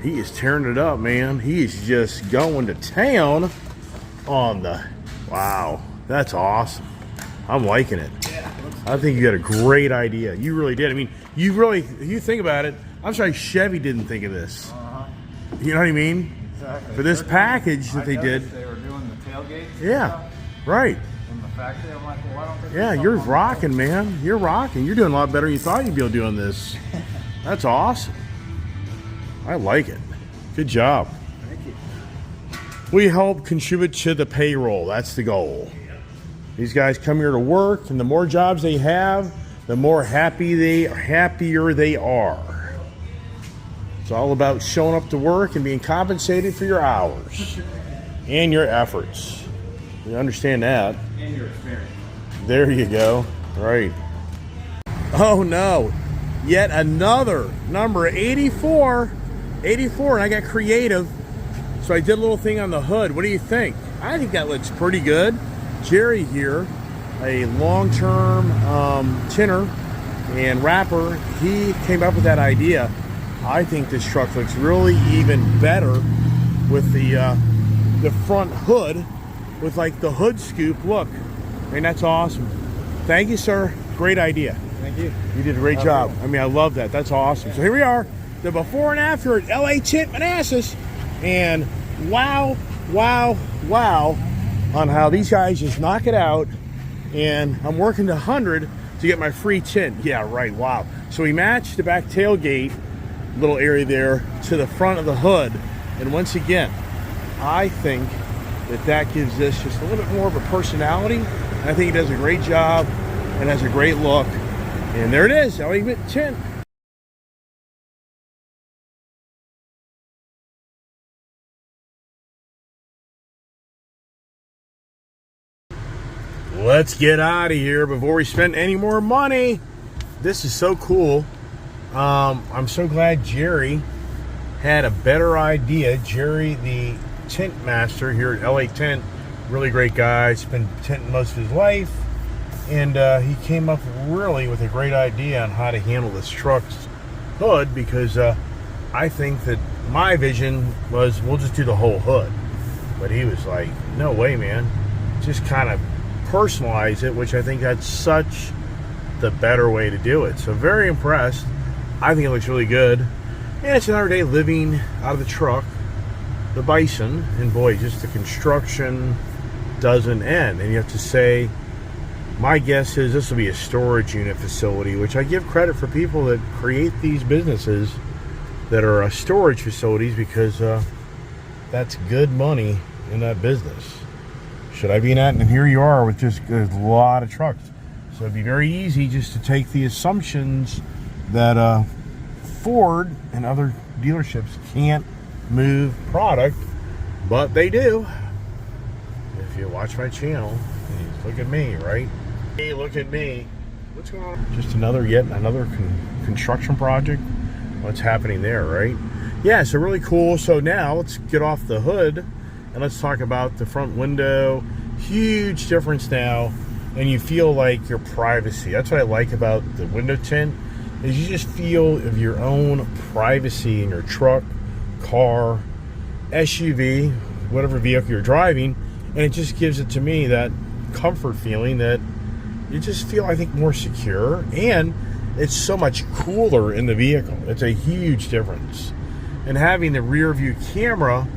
He is tearing it up, man. He is just going to town on the, wow, that's awesome. I'm liking it. I think you got a great idea. You really did. I mean, you think about it, I'm sorry Chevy didn't think of this. You know what I mean? Exactly. For this package that they did. They were doing the tailgates. Yeah, right. In the factory, I'm like, well, why don't they? Yeah, you're rocking, man. You're rocking. You're doing a lot better than you thought you'd be able to do on this. That's awesome. I like it. Good job. Thank you. We help contribute to the payroll. That's the goal. These guys come here to work, and the more jobs they have, the more happier they are. It's all about showing up to work and being compensated for your hours and your efforts. You understand that? And your experience. There you go. Right. Oh no. Yet another number 84. 84, and I got creative. So I did a little thing on the hood. What do you think? I think that looks pretty good. Jerry here, a long-term tinner and wrapper, he came up with that idea. I think this truck looks really even better with the front hood, with like the hood scoop look. I mean, that's awesome. Thank you, sir. Great idea. Thank you. You did a great job. I mean, I love that. That's awesome. So here we are, the before and after at LA Tint Manassas, and wow, wow, wow on how these guys just knock it out. And I'm working to 100 to get my free tint. Yeah, right. Wow. So we matched the back tailgate little area there to the front of the hood, and once again, I think that gives this just a little bit more of a personality. I think it does a great job and has a great look. And there it is, LA Tint. Let's get out of here before we spend any more money. This is so cool. I'm so glad Jerry had a better idea. Jerry, the tint master here at LA Tint, really great guy. He's been tinting most of his life. And he came up really with a great idea on how to handle this truck's hood, because I think that my vision was we'll just do the whole hood. But he was like, no way, man. Just kind of personalize it, which I think that's such the better way to do it. So very impressed. I think it looks really good. And it's another day living out of the truck, the Bison, and boy, just the construction doesn't end. And you have to say, my guess is this will be a storage unit facility, which I give credit for people that create these businesses that are storage facilities, because that's good money in that business. Should I be in that? And here you are with just a lot of trucks. So it'd be very easy just to take the assumptions that Ford and other dealerships can't move product, but they do. If you watch my channel, look at me, right? Hey, look at me. What's going on? Just yet another construction project. What's happening there, right? Yeah, so really cool. So now let's get off the hood and let's talk about the front window. Huge difference now, and you feel like your privacy. That's what I like about the window tint, is you just feel of your own privacy in your truck, car, SUV, whatever vehicle you're driving, and it just gives it to me that comfort feeling that you just feel, I think, more secure, and it's so much cooler in the vehicle. It's a huge difference. And having the rear view camera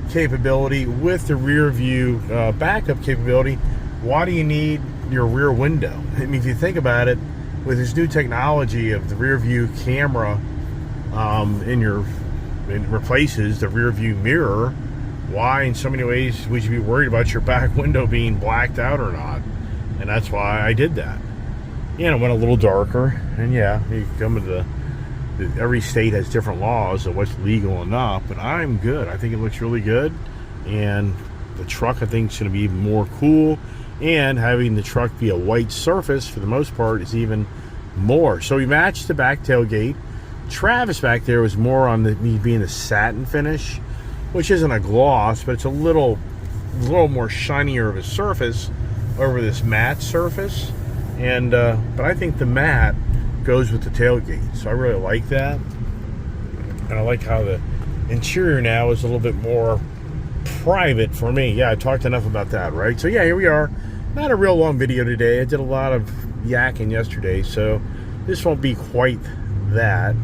capability with the rear view backup capability, why do you need your rear window? I mean, if you think about it, with this new technology of the rear view camera, it replaces the rear view mirror. Why in so many ways would you be worried about your back window being blacked out or not? And that's why I did that. And it went a little darker, and yeah, you come to every state has different laws of what's legal and not, but I'm good. I think it looks really good, and the truck I think is going to be even more cool, and having the truck be a white surface for the most part is even more. So we matched the back tailgate. Travis back there was more on me being the satin finish, which isn't a gloss, but it's a little more shinier of a surface over this matte surface. And but I think the matte goes with the tailgate, so I really like that. And I like how the interior now is a little bit more private for me. Yeah, I talked enough about that, right? So yeah, here we are. Not a real long video today. I did a lot of yakking yesterday, so this won't be quite that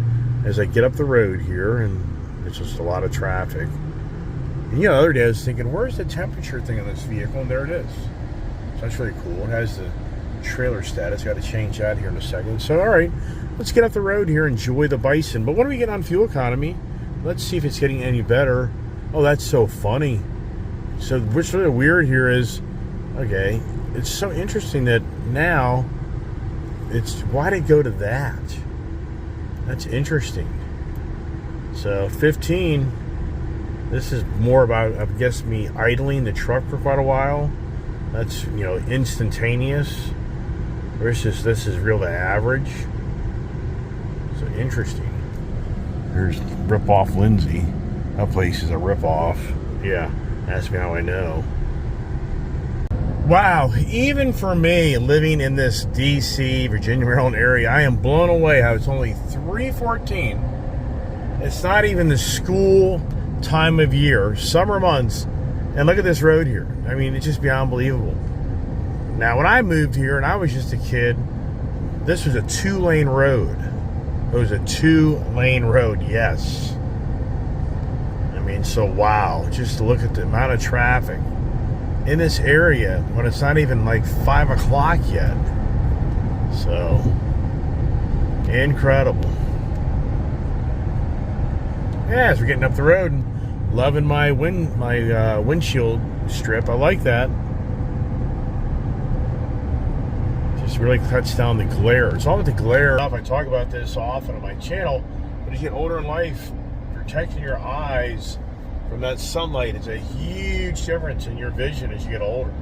as I get up the road here, and it's just a lot of traffic. And the other day I was thinking, where's the temperature thing on this vehicle? And there it is. So that's really cool. It has the trailer status. Got to change that here in a second. So all right, let's get up the road here, enjoy the Bison. But what do we get on fuel economy? Let's see if it's getting any better. Oh, that's so funny. So what's really weird here is, okay, it's so interesting that now it's, why'd it go to that? That's interesting. So 15, this is more about, I guess, me idling the truck for quite a while. That's, instantaneous. Versus this is real to average. So interesting. There's Rip-Off Lindsay. That place is a rip-off. Yeah, ask me how I know. Wow, even for me, living in this D.C., Virginia, Maryland area, I am blown away how it's only 3:14. It's not even the school time of year, summer months, and look at this road here. I mean, it's just beyond believable. Now, when I moved here and I was just a kid, this was a 2-lane road. It was a 2-lane road, yes. I mean, so wow, just look at the amount of traffic in this area when it's not even like 5 o'clock yet. So, incredible. Yeah, as we're getting up the road, and loving my windshield strip. I like that. Just really cuts down the glare. It's all with the glare. I talk about this often on my channel, but as you get older in life, protecting your eyes from that sunlight is a huge difference in your vision as you get older.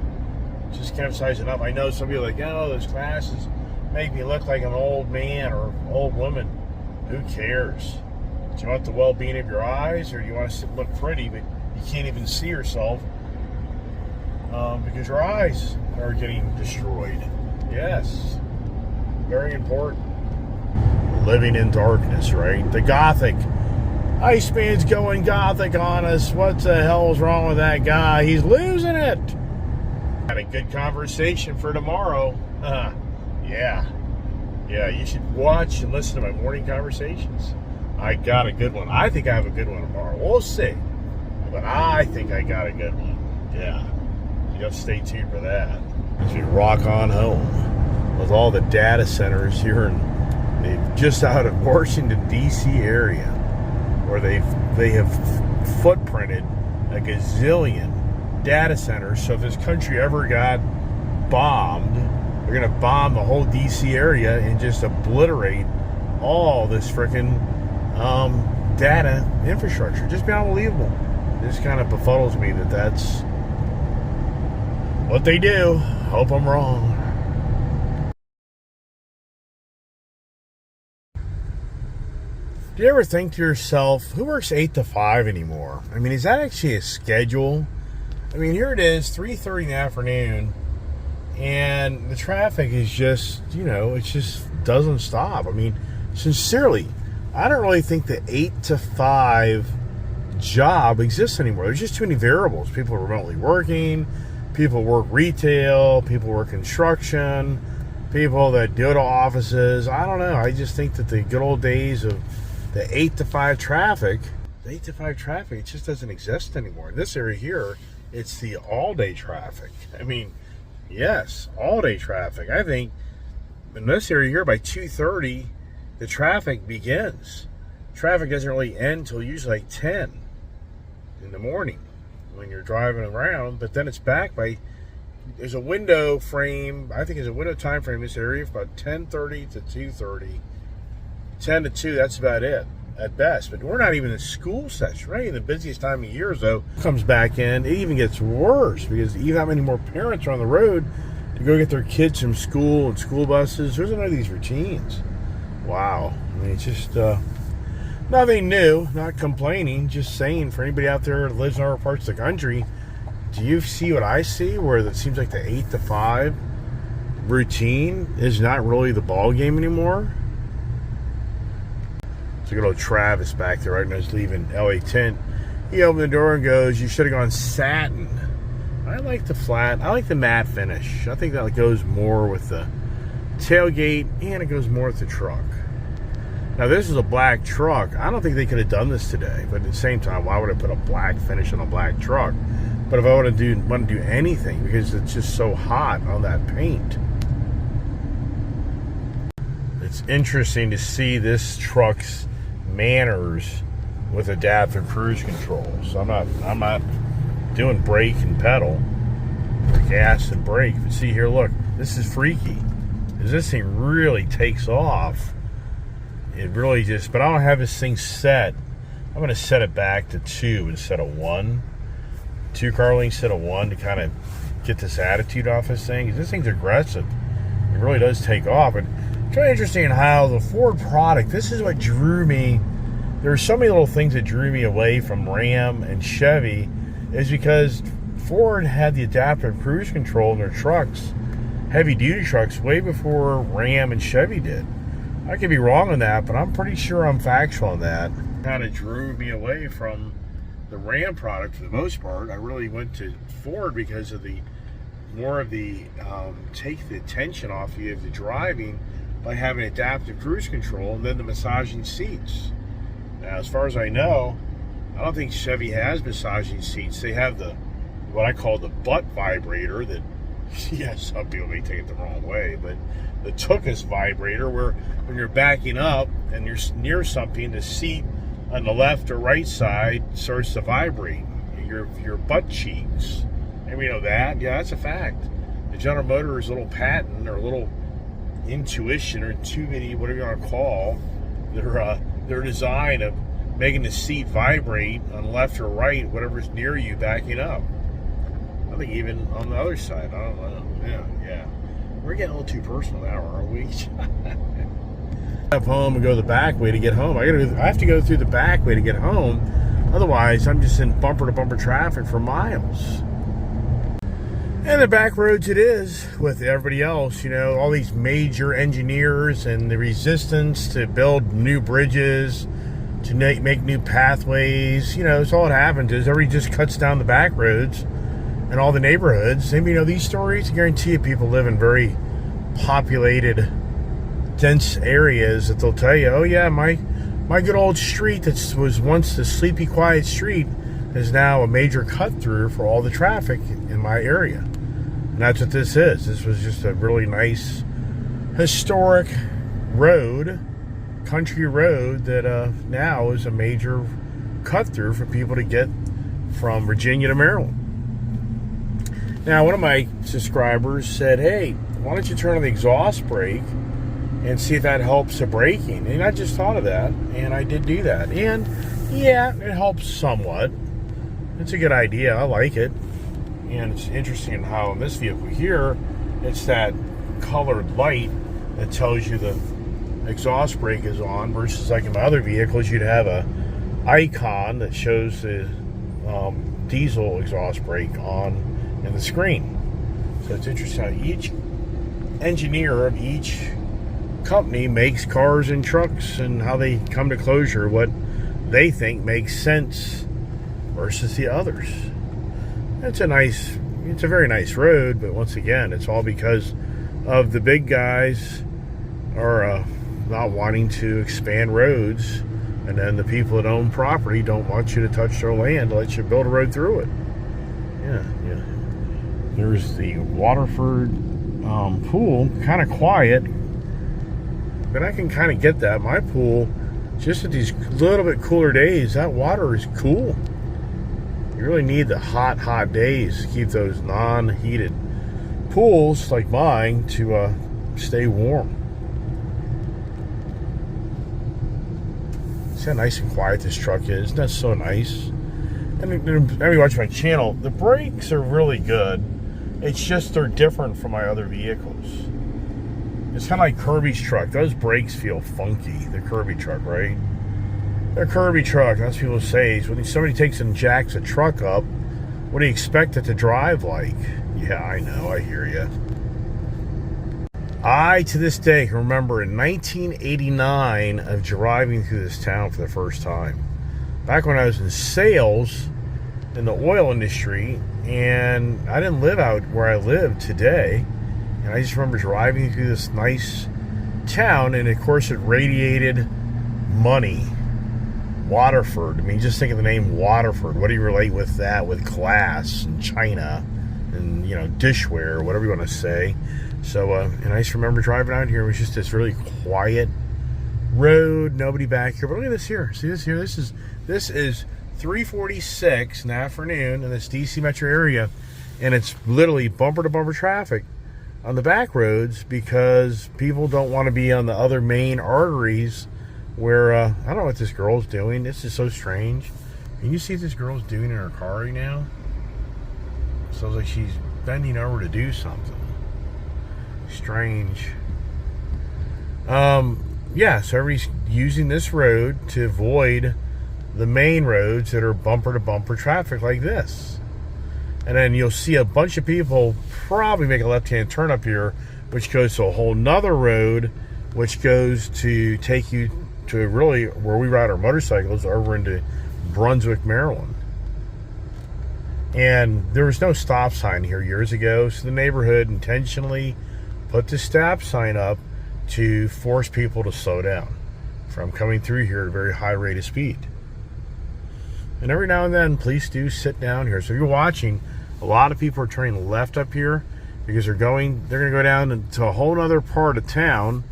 Just can't emphasize enough. I know some people are like, oh, those glasses make me look like an old man or old woman. Who cares? Do you want the well-being of your eyes, or do you want to look pretty, but you can't even see yourself because your eyes are getting destroyed? Yes. Very important. Living in darkness, right? The Gothic. Iceman's going Gothic on us. What the hell is wrong with that guy? He's losing it. Had a good conversation for tomorrow. Yeah. Yeah, you should watch and listen to my morning conversations. I got a good one. I think I have a good one tomorrow. We'll see. But I think I got a good one. Yeah. You have to stay tuned for that. As we rock on home with all the data centers here just out of Washington, D.C. area, where they have footprinted a gazillion data centers. So if this country ever got bombed, they're going to bomb the whole D.C. area and just obliterate all this freaking data infrastructure. Just beyond unbelievable. It just kind of befuddles me that that's what they do. Hope I'm wrong. Do you ever think to yourself, who works 8 to 5 anymore? I mean, is that actually a schedule? I mean, here it is, 3:30 in the afternoon, and the traffic is just, it just doesn't stop. I mean, sincerely, I don't really think the 8 to 5 job exists anymore. There's just too many variables. People are remotely working, people work retail, people work construction, people that go to offices. I don't know. I just think that the good old days of the 8 to 5 traffic, it just doesn't exist anymore. In this area here, it's the all-day traffic. I mean, yes, all-day traffic. I think in this area here, by 2:30, the traffic begins. Traffic doesn't really end until usually like 10 in the morning when you're driving around, but then it's back by, there's a window frame, I think there's a window time frame in this area for about 10:30 to 2:30. 10 to 2, that's about it at best. But we're not even in school session, right? In the busiest time of year, though, comes back in. It even gets worse because you have many more parents are on the road to go get their kids from school and school buses. There's none of these routines. Wow. I mean, it's just nothing new. Not complaining. Just saying, for anybody out there that lives in other parts of the country, do you see what I see, where it seems like the 8 to 5 routine is not really the ball game anymore? It's a good old Travis back there right when I was leaving LA Tint. He opened the door and goes, "You should have gone satin." I like the flat. I like the matte finish. I think that goes more with the tailgate, and it goes more with the truck. Now, this is a black truck. I don't think they could have done this today, but at the same time, why would I put a black finish on a black truck? But if I want to do anything, because it's just so hot on that paint. It's interesting to see this truck's manners with adaptive cruise control. So I'm not doing brake and pedal or gas and brake. But see here, look, this is freaky. Because this thing really takes off. It really just, but I don't have this thing set. I'm going to set it back to 2 instead of 1. 2 car lengths instead of 1 to kind of get this attitude off this thing. Because this thing's aggressive. It really does take off. And it's really interesting how the Ford product, this is what drew me. There are so many little things that drew me away from Ram and Chevy, is because Ford had the adaptive cruise control in their trucks, heavy duty trucks, way before Ram and Chevy did. I could be wrong on that, but I'm pretty sure I'm factual on that. Kind of drew me away from the Ram product for the most part. I really went to Ford because of the more of the take the tension off you of the driving by having adaptive cruise control, and then the massaging seats. Now, as far as I know, I don't think Chevy has massaging seats. They have what I call the butt vibrator that, yes, some people may take it the wrong way, but the tuchus vibrator, where when you're backing up and you're near something, the seat on the left or right side starts to vibrate. Your butt cheeks. Anybody know that? Yeah, that's a fact. The General Motors little patent or little intuition or intuitive, whatever you want to call their design of making the seat vibrate on left or right, whatever's near you backing up. I think even on the other side. I don't know. Yeah. We're getting a little too personal now, aren't we? Up home and go the back way to get home. I have to go through the back way to get home. Otherwise, I'm just in bumper to bumper traffic for miles. And the back roads it is with everybody else, all these major engineers and the resistance to build new bridges, to make new pathways. It's all that happens is everybody just cuts down the back roads and all the neighborhoods. Maybe these stories. I guarantee you people live in very populated, dense areas that they'll tell you, oh yeah, my good old street that was once the sleepy, quiet street is now a major cut through for all the traffic in my area. And that's what this is. This was just a really nice historic road, country road that now is a major cut through for people to get from Virginia to Maryland. Now, one of my subscribers said, hey, why don't you turn on the exhaust brake and see if that helps the braking? And I just thought of that, and I did do that. And yeah, it helps somewhat. It's a good idea. I like it. And it's interesting how in this vehicle here, it's that colored light that tells you the exhaust brake is on, versus like in my other vehicles, you'd have a icon that shows the diesel exhaust brake on in the screen. So it's interesting how each engineer of each company makes cars and trucks and how they come to closure, what they think makes sense versus the others. It's a very nice road, but once again, it's all because of the big guys are not wanting to expand roads, and then the people that own property don't want you to touch their land to let you build a road through it. Yeah. There's the Waterford pool, kind of quiet, but I can kind of get that. My pool, just at these little bit cooler days, that water is cool. You really need the hot days to keep those non-heated pools like mine to stay warm. See how nice and quiet this truck is. Isn't that so nice? And everybody watching my channel, the brakes are really good. It's just they're different from my other vehicles. It's kind of like Kirby's truck. Those brakes feel funky. The Kirby truck, right? Their Kirby truck, that's what people say, is when somebody takes and jacks a truck up, what do you expect it to drive like? Yeah, I know, I hear you. I, to this day, can remember in 1989 of driving through this town for the first time. Back when I was in sales in the oil industry, and I didn't live out where I live today. And I just remember driving through this nice town, and of course it radiated money. Waterford. I mean, just think of the name Waterford. What do you relate with that? With glass and china and, you know, dishware, whatever you want to say. So, and I just remember driving out here. It was just this really quiet road, nobody back here. But look at this here. See this here? This is 3:46 in the afternoon in this DC metro area, and it's literally bumper to bumper traffic on the back roads because people don't want to be on the other main arteries where, I don't know what this girl's doing. This is so strange. Can you see what this girl's doing in her car right now? Sounds like she's bending over to do something. Strange. Yeah, so everybody's using this road to avoid the main roads that are bumper to bumper traffic like this. And then you'll see a bunch of people probably make a left-hand turn up here, which goes to a whole nother road, which goes to take you to really where we ride our motorcycles over into Brunswick, Maryland. And there was no stop sign here years ago, so the neighborhood intentionally put the stop sign up to force people to slow down from coming through here at a very high rate of speed. And every now and then, police do sit down here. So if you're watching, a lot of people are turning left up here because they're going to go down to a whole other part of town.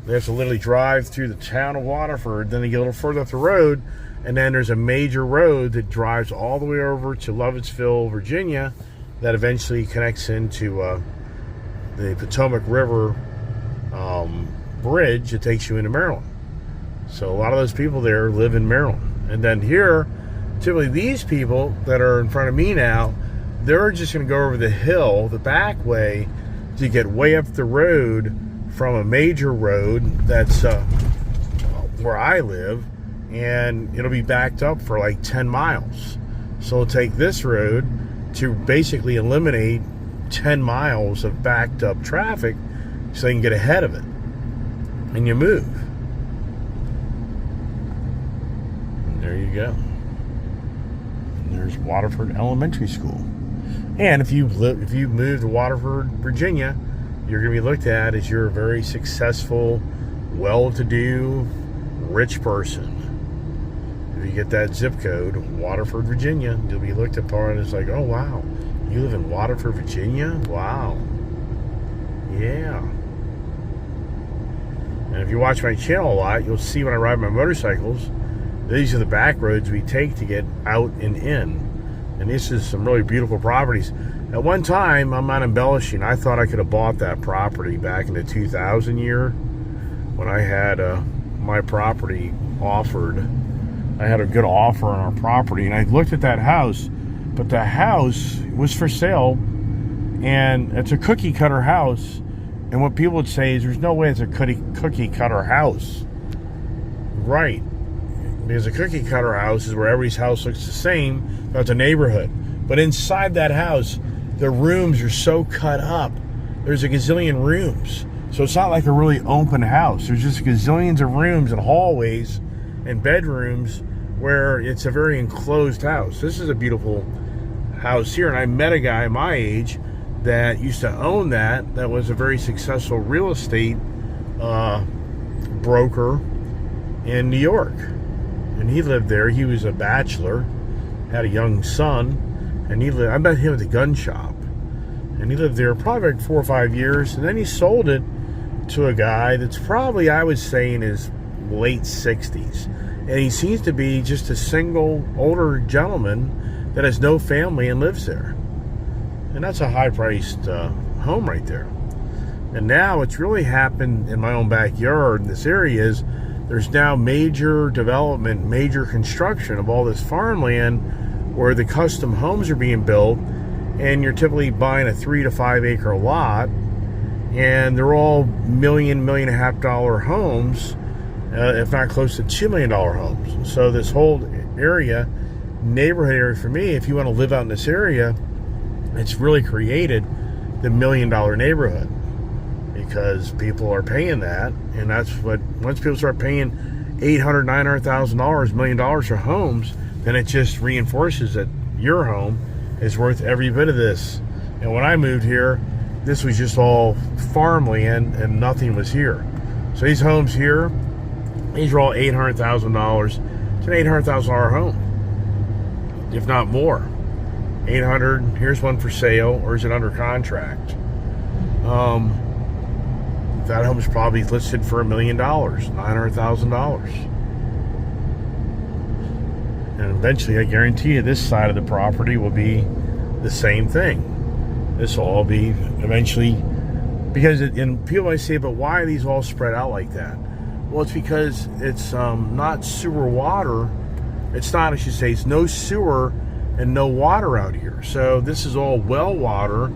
They have to literally drive through the town of Waterford. Then they get a little further up the road, and then there's a major road that drives all the way over to Lovettsville, Virginia, that eventually connects into the Potomac River bridge that takes you into Maryland. So a lot of those people there live in Maryland. And then here, typically these people that are in front of me now, they're just going to go over the hill, the back way, to get way up the road from a major road that's where I live, and it'll be backed up for like 10 miles. So it'll take this road to basically eliminate 10 miles of backed up traffic so they can get ahead of it. And you move. And there you go. And there's Waterford Elementary School. And if you move to Waterford, Virginia, you're going to be looked at as you're a very successful, well-to-do, rich person. If you get that zip code, Waterford, Virginia, you'll be looked upon as like, oh, wow, you live in Waterford, Virginia? Wow. Yeah. And if you watch my channel a lot, you'll see when I ride my motorcycles, these are the back roads we take to get out and in. And this is some really beautiful properties. At one time, I'm not embellishing, I thought I could have bought that property back in the 2000 year when I had my property offered. I had a good offer on our property, and I looked at that house, but the house was for sale, and it's a cookie cutter house. And what people would say is, there's no way it's a cookie cutter house. Right. Because a cookie cutter house is where everybody's house looks the same. That's a neighborhood. But inside that house, the rooms are so cut up. There's a gazillion rooms. So it's not like a really open house. There's just gazillions of rooms and hallways and bedrooms where it's a very enclosed house. This is a beautiful house here. And I met a guy my age that used to own that was a very successful real estate broker in New York. And he lived there. He was a bachelor, had a young son, and I met him at the gun shop. And he lived there probably like 4 or 5 years, and then he sold it to a guy that's probably, I would say, in his late 60s. And he seems to be just a single older gentleman that has no family and lives there. And that's a high-priced home right there. And now what's really happened in my own backyard in this area is there's now major development, major construction of all this farmland where the custom homes are being built, and you're typically buying a 3 to 5 acre lot, and they're all $1 million, $1.5 million homes, if not close to $2 million homes. So this whole area, neighborhood area for me, if you want to live out in this area, it's really created the $1 million neighborhood. because people are paying that, and that's what, once people start paying $800,000, $900,000, $1 million for homes, then it just reinforces that your home is worth every bit of this. And when I moved here, this was just all farmland and nothing was here. So these homes here, these are all $800,000. It's an $800,000 home, if not more. 800. Here's one for sale, or is it under contract? That home's probably listed for $1 million, $900,000. And eventually, I guarantee you, this side of the property will be the same thing. This will all be eventually, because and people always say, but why are these all spread out like that? Well, it's because it's not sewer water. It's not, I should say, it's no sewer and no water out here. So this is all well water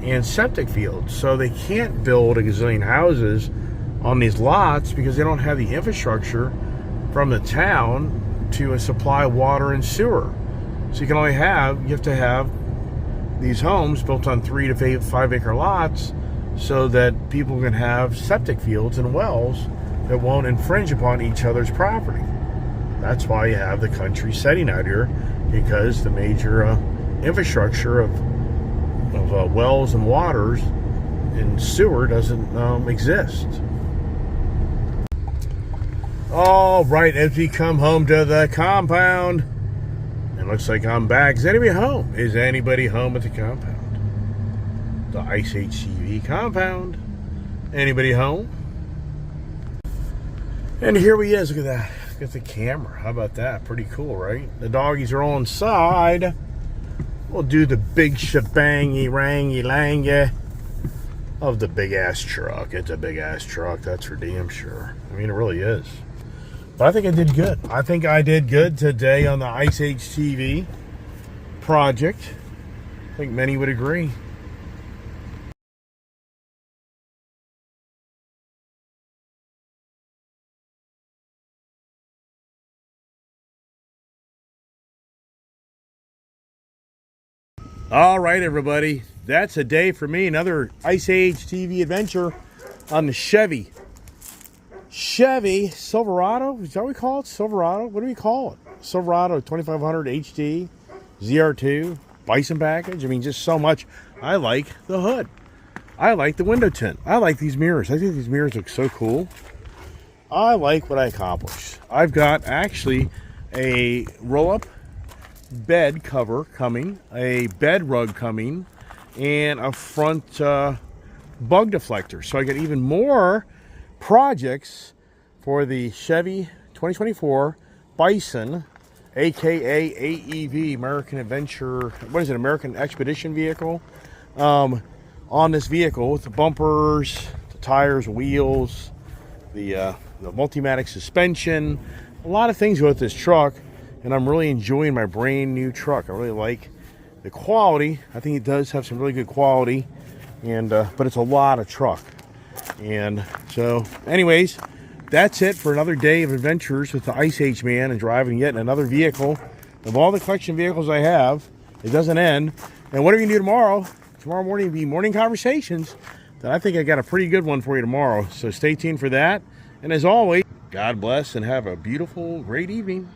and septic fields. So they can't build a gazillion houses on these lots because they don't have the infrastructure from the town to supply water and sewer. So you have to have these homes built on 3 to 5 acre lots so that people can have septic fields and wells that won't infringe upon each other's property. That's why you have the country setting out here, because the major infrastructure of wells and waters and sewer doesn't exist. All right, as we come home to the compound, it looks like I'm back. Is anybody home? Is anybody home at the compound? The Ice HTV compound. Anybody home? And here he is. Look at that. Look at the camera. How about that? Pretty cool, right? The doggies are all inside. We'll do the big shebangy rangy langy of the big ass truck. It's a big ass truck, that's for damn sure. I mean, it really is. But I think I did good. I think I did good today on the Ice HTV project. I think many would agree. All right, everybody. That's a day for me. Another Ice Age TV adventure on the Chevy Silverado. Is that what we call it? Silverado? What do we call it? Silverado 2500 HD ZR2 Bison package. I mean, just so much. I like the hood. I like the window tint. I like these mirrors. I think these mirrors look so cool. I like what I accomplished. I've got actually a roll-up bed cover coming, a bed rug coming, and a front bug deflector. So I got even more projects for the Chevy 2024 Bison, aka AEV, American Adventure, what is it, American Expedition Vehicle, on this vehicle with the bumpers, the tires, wheels, the Multimatic suspension. A lot of things go with this truck, and I'm really enjoying my brand new truck. I really like the quality. I think it does have some really good quality, and but it's a lot of truck. And so anyways, that's it for another day of adventures with the Ice Age man and driving yet another vehicle. Of all the collection vehicles I have, it doesn't end. And what are we gonna do tomorrow? Tomorrow morning will be morning conversations. Then I think I got a pretty good one for you tomorrow. So stay tuned for that. And as always, God bless and have a beautiful, great evening.